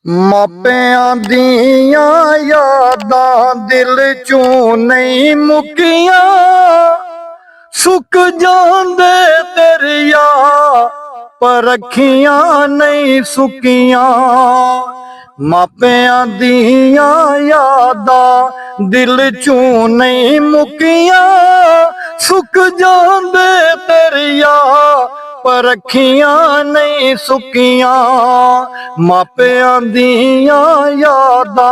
ਮਾਪਿਆਂ ਦੀਆਂ ਯਾਦਾਂ ਦਿਲ ਚੋਂ ਨਹੀਂ ਮੁੱਕੀਆਂ, ਸੁੱਕ ਜਾਂਦੇ ਦਰਿਆ ਪਰ ਅੱਖੀਆਂ ਨਹੀਂ ਸੁੱਕੀਆਂ। ਮਾਪਿਆਂ ਦੀਆਂ ਯਾਦਾਂ ਦਿਲ ਚੋਂ ਨਹੀਂ ਮੁੱਕੀਆਂ, ਸੁੱਕ ਜਾਂਦੇ ਦਰਿਆ ਪਰ ਅੱਖੀਆਂ ਨਹੀਂ ਸੁੱਕੀਆਂ। ਮਾਪਿਆਂ ਦੀਆਂ ਯਾਦਾਂ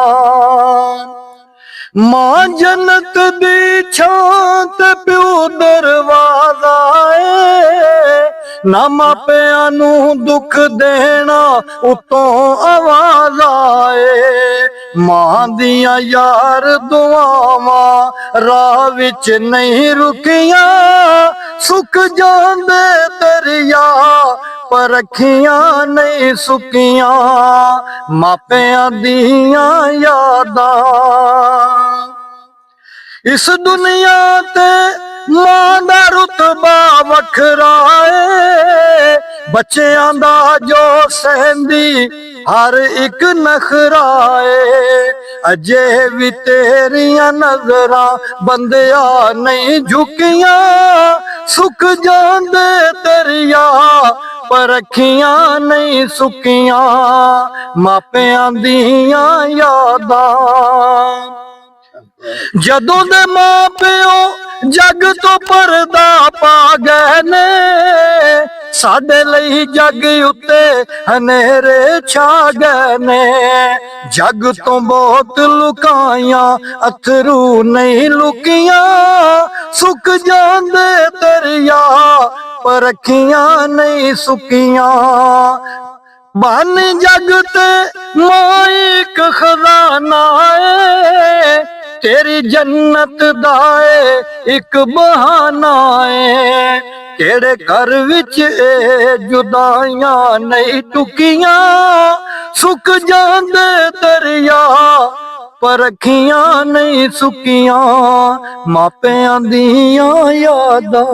ਮਾਂ ਜੰਨਤ ਦੀ ਛਾਂ ਤੇ ਪਿਓ ਦਰਵਾਜ਼ਾ ਏ, ਨਾ ਮਾਪਿਆਂ ਨੂੰ ਦੁੱਖ ਦੇਣਾ ਉਤੋਂ ਆਵਾਜ਼ ਆਏ। ਮਾਂ ਦੀਆਂ ਯਾਰ ਦੁਆਵਾਂ ਰਾਹ ਵਿੱਚ ਨਹੀਂ ਰੁਕੀਆਂ, ਸੁੱਕ ਜਾਂਦੇ ਦਰਿਆ ਪਰ ਅੱਖੀਆਂ ਨਹੀਂ ਸੁੱਕੀਆਂ। ਮਾਪਿਆਂ ਦੀਆਂ ਯਾਦਾਂ ਇਸ ਦੁਨੀਆ ਤੇ ਮਾਂ ਦਾ ਰੁਤਬਾ ਵੱਖਰਾ ਏ, ਬੱਚਿਆਂ ਦਾ ਜੋ ਸਹਿੰਦੀ ਹਰ ਇੱਕ ਨਖਰਾ ਏ। ਅਜੇ ਵੀ ਤੇਰੀਆਂ ਨਜ਼ਰਾਂ ਬੰਦਿਆ ਨਹੀਂ ਝੁਕੀਆਂ, ਸੁੱਕ ਜਾਂਦੇ ਦਰਿਆ ਪਰ ਅੱਖੀਆਂ ਨਹੀਂ ਸੁੱਕੀਆਂ। ਮਾਪਿਆਂ ਦੀਆਂ ਯਾਦਾਂ ਜਦੋਂ ਦੇ ਮਾਂ ਪਿਓ ਜੱਗ ਤੋਂ ਪਰਦਾ ਪਾ ਗਏ ਨੇ, ਸਾਡੇ ਲਈ ਜੱਗ ਉੱਤੇ ਹਨੇਰੇ ਛਾ ਗਏ ਨੇ। ਜੱਗ ਤੋਂ ਬਹੁਤ ਲੁਕਾਈਆਂ ਅਥਰੂ ਨਹੀਂ ਲੁਕੀਆਂ, ਸੁੱਕ ਜਾਂਦੇ ਦਰਿਆ ਪਰ ਅੱਖੀਆਂ ਨਹੀਂ ਸੁੱਕੀਆਂ। ਬਨ ਜੱਗ ਤੇ ਮਾਂ ਇੱਕ ਖਜ਼ਾਨਾ ਏ, ਤੇਰੀ ਜੰਨਤ ਦਾ ਏ ਇੱਕ ਬਹਾਨਾ ਏ। ਕਿਹੜੇ ਘਰ ਵਿੱਚ ਇਹ ਜੁਦਾਈਆਂ ਨਹੀਂ ਟੁਕੀਆਂ, ਸੁੱਕ ਜਾਂਦੇ ਦਰਿਆ ਪਰ ਅੱਖੀਆਂ ਨਹੀਂ ਸੁੱਕੀਆਂ। ਮਾਪਿਆਂ ਦੀਆਂ ਯਾਦਾਂ